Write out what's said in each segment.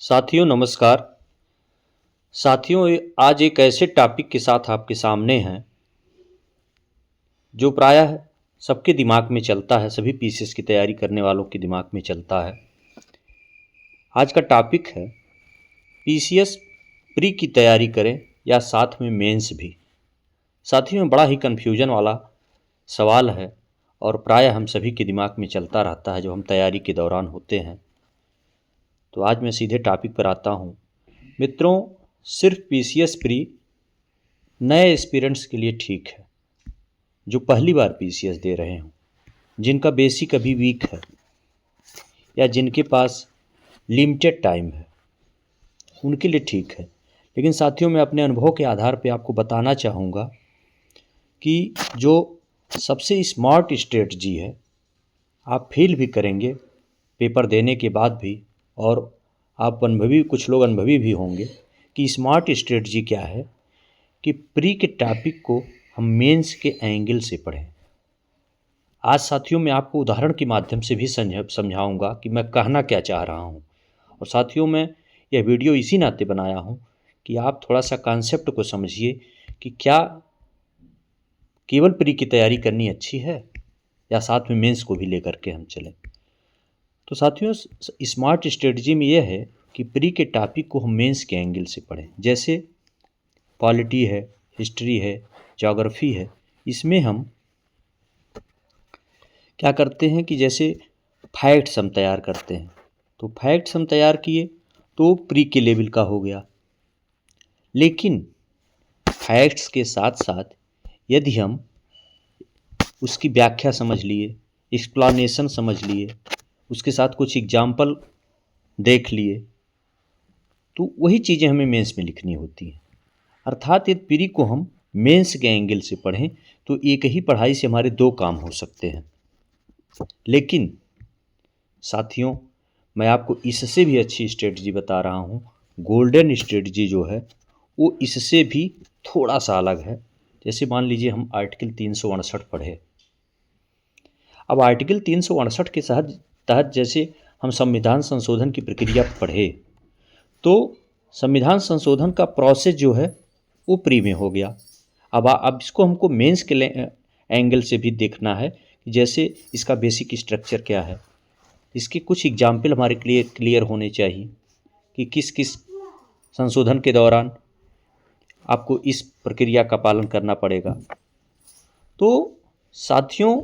साथियों नमस्कार। साथियों आज एक ऐसे टॉपिक के साथ आपके सामने हैं जो प्रायः सबके दिमाग में चलता है, सभी पीसीएस की तैयारी करने वालों के दिमाग में चलता है। आज का टॉपिक है पीसीएस प्री की तैयारी करें या साथ में मेंस भी। साथियों में बड़ा ही कन्फ्यूजन वाला सवाल है और प्रायः हम सभी के दिमाग में चलता रहता है जो हम तैयारी के दौरान होते हैं। तो आज मैं सीधे टॉपिक पर आता हूँ। मित्रों, सिर्फ पीसीएस प्री नए एस्पिरेंट्स के लिए ठीक है जो पहली बार पीसीएस दे रहे हों, जिनका बेसिक अभी वीक है या जिनके पास लिमिटेड टाइम है, उनके लिए ठीक है। लेकिन साथियों, मैं अपने अनुभव के आधार पर आपको बताना चाहूँगा कि जो सबसे स्मार्ट स्ट्रेटजी है, आप फेल भी करेंगे पेपर देने के बाद भी, और आप अनुभवी, कुछ लोग अनुभवी भी होंगे कि स्मार्ट स्ट्रेटजी क्या है कि प्री के टॉपिक को हम मेंस के एंगल से पढ़ें। आज साथियों मैं आपको उदाहरण के माध्यम से भी समझाऊंगा कि मैं कहना क्या चाह रहा हूं। और साथियों मैं यह वीडियो इसी नाते बनाया हूं कि आप थोड़ा सा कॉन्सेप्ट को समझिए कि क्या केवल प्री की तैयारी करनी अच्छी है या साथ में मेंस को भी लेकर के हम चलें। तो साथियों स्मार्ट स्ट्रेटजी में यह है कि प्री के टॉपिक को हम मेंस के एंगल से पढ़ें। जैसे पॉलिटी है, हिस्ट्री है, ज्योग्राफी है, इसमें हम क्या करते हैं कि जैसे फैक्ट्स हम तैयार करते हैं, तो फैक्ट्स हम तैयार किए तो प्री के लेवल का हो गया। लेकिन फैक्ट्स के साथ साथ यदि हम उसकी व्याख्या समझ लिए, एक्सप्लेनेशन समझ लिए, उसके साथ कुछ एग्जाम्पल देख लिए, तो वही चीज़ें हमें मेंस में लिखनी होती हैं। अर्थात यदि प्री को हम मेंस के एंगल से पढ़ें तो एक ही पढ़ाई से हमारे दो काम हो सकते हैं। लेकिन साथियों मैं आपको इससे भी अच्छी स्ट्रेटजी बता रहा हूँ। गोल्डन स्ट्रेटजी जो है वो इससे भी थोड़ा सा अलग है। जैसे मान लीजिए हम आर्टिकल 368 पढ़े। अब आर्टिकल 368 के तहत जैसे हम संविधान संशोधन की प्रक्रिया पढ़े, तो संविधान संशोधन का प्रोसेस जो है वो प्री में हो गया। अब इसको हमको मेंस के एंगल से भी देखना है कि जैसे इसका बेसिक स्ट्रक्चर क्या है, इसके कुछ एग्जाम्पल हमारे क्लियर होने चाहिए कि किस किस संशोधन के दौरान आपको इस प्रक्रिया का पालन करना पड़ेगा। तो साथियों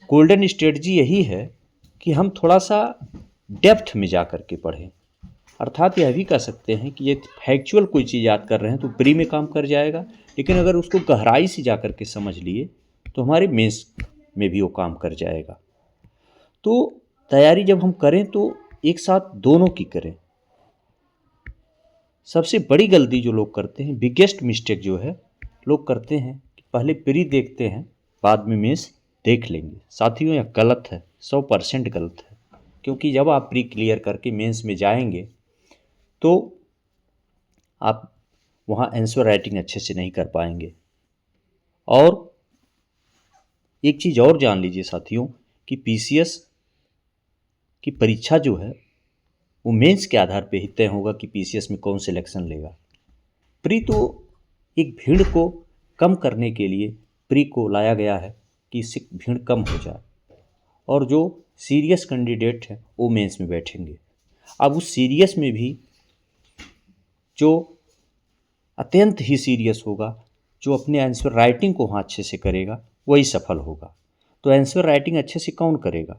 गोल्डन स्ट्रेटजी यही है कि हम थोड़ा सा डेप्थ में जा कर के पढ़ें। अर्थात यह भी कह सकते हैं कि ये फैक्चुअल कोई चीज़ याद कर रहे हैं तो प्री में काम कर जाएगा, लेकिन अगर उसको गहराई से जा कर के समझ लिए तो हमारे मेंस में भी वो काम कर जाएगा। तो तैयारी जब हम करें तो एक साथ दोनों की करें। सबसे बड़ी गलती जो लोग करते हैं, बिगेस्ट मिस्टेक जो है लोग करते हैं कि पहले प्री देखते हैं बाद में मेंस देख लेंगे। साथियों यह गलत है, 100% गलत है। क्योंकि जब आप प्री क्लियर करके मेंस में जाएंगे तो आप वहाँ आंसर राइटिंग अच्छे से नहीं कर पाएंगे। और एक चीज़ और जान लीजिए साथियों कि पीसीएस की परीक्षा जो है वो मेंस के आधार पे ही तय होगा कि पीसीएस में कौन सिलेक्शन लेगा। प्री तो एक भीड़ को कम करने के लिए प्री को लाया गया है कि इससे भीड़ कम हो जाए और जो सीरियस कैंडिडेट हैं वो मेंस में बैठेंगे। अब उस सीरियस में भी जो अत्यंत ही सीरियस होगा, जो अपने आंसर राइटिंग को वहाँ अच्छे से करेगा, वही सफल होगा। तो आंसर राइटिंग अच्छे से कौन करेगा?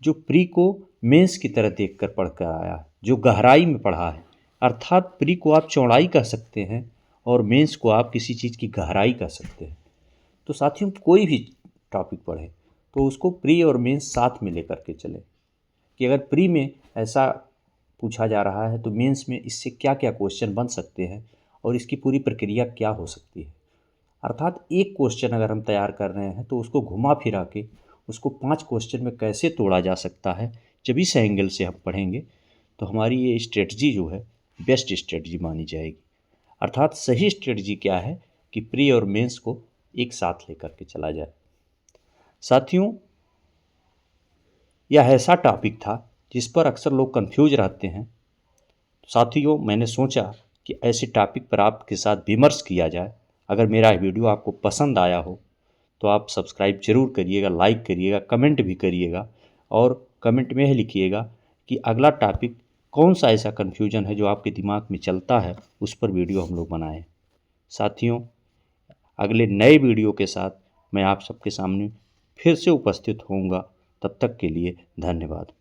जो प्री को मेंस की तरह देखकर पढ़ कर आया है, जो गहराई में पढ़ा है। अर्थात प्री को आप चौड़ाई कह सकते हैं और मेंस को आप किसी चीज़ की गहराई कह सकते हैं। तो साथियों कोई भी टॉपिक पढ़े तो उसको प्री और मेंस साथ में लेकर के चले कि अगर प्री में ऐसा पूछा जा रहा है तो मेंस में इससे क्या क्या क्वेश्चन बन सकते हैं और इसकी पूरी प्रक्रिया क्या हो सकती है। अर्थात एक क्वेश्चन अगर हम तैयार कर रहे हैं तो उसको घुमा फिरा के उसको 5 क्वेश्चन में कैसे तोड़ा जा सकता है, जब इस एंगल से हम पढ़ेंगे तो हमारी ये स्ट्रेटजी जो है बेस्ट स्ट्रेटजी मानी जाएगी। अर्थात सही स्ट्रेटजी क्या है कि प्री और मेंस को एक साथ लेकर के चला जाए। साथियों यह ऐसा टॉपिक था जिस पर अक्सर लोग कंफ्यूज रहते हैं। साथियों, मैंने सोचा कि ऐसे टॉपिक पर आपके साथ विमर्श किया जाए। अगर मेरा वीडियो आपको पसंद आया हो तो आप सब्सक्राइब जरूर करिएगा, लाइक करिएगा, कमेंट भी करिएगा और कमेंट में यह लिखिएगा कि अगला टॉपिक कौन सा ऐसा कन्फ्यूजन है जो आपके दिमाग में चलता है, उस पर वीडियो हम लोग बनाएं। साथियों, अगले नए वीडियो के साथ मैं आप सबके सामने फिर से उपस्थित होऊंगा। तब तक के लिए धन्यवाद।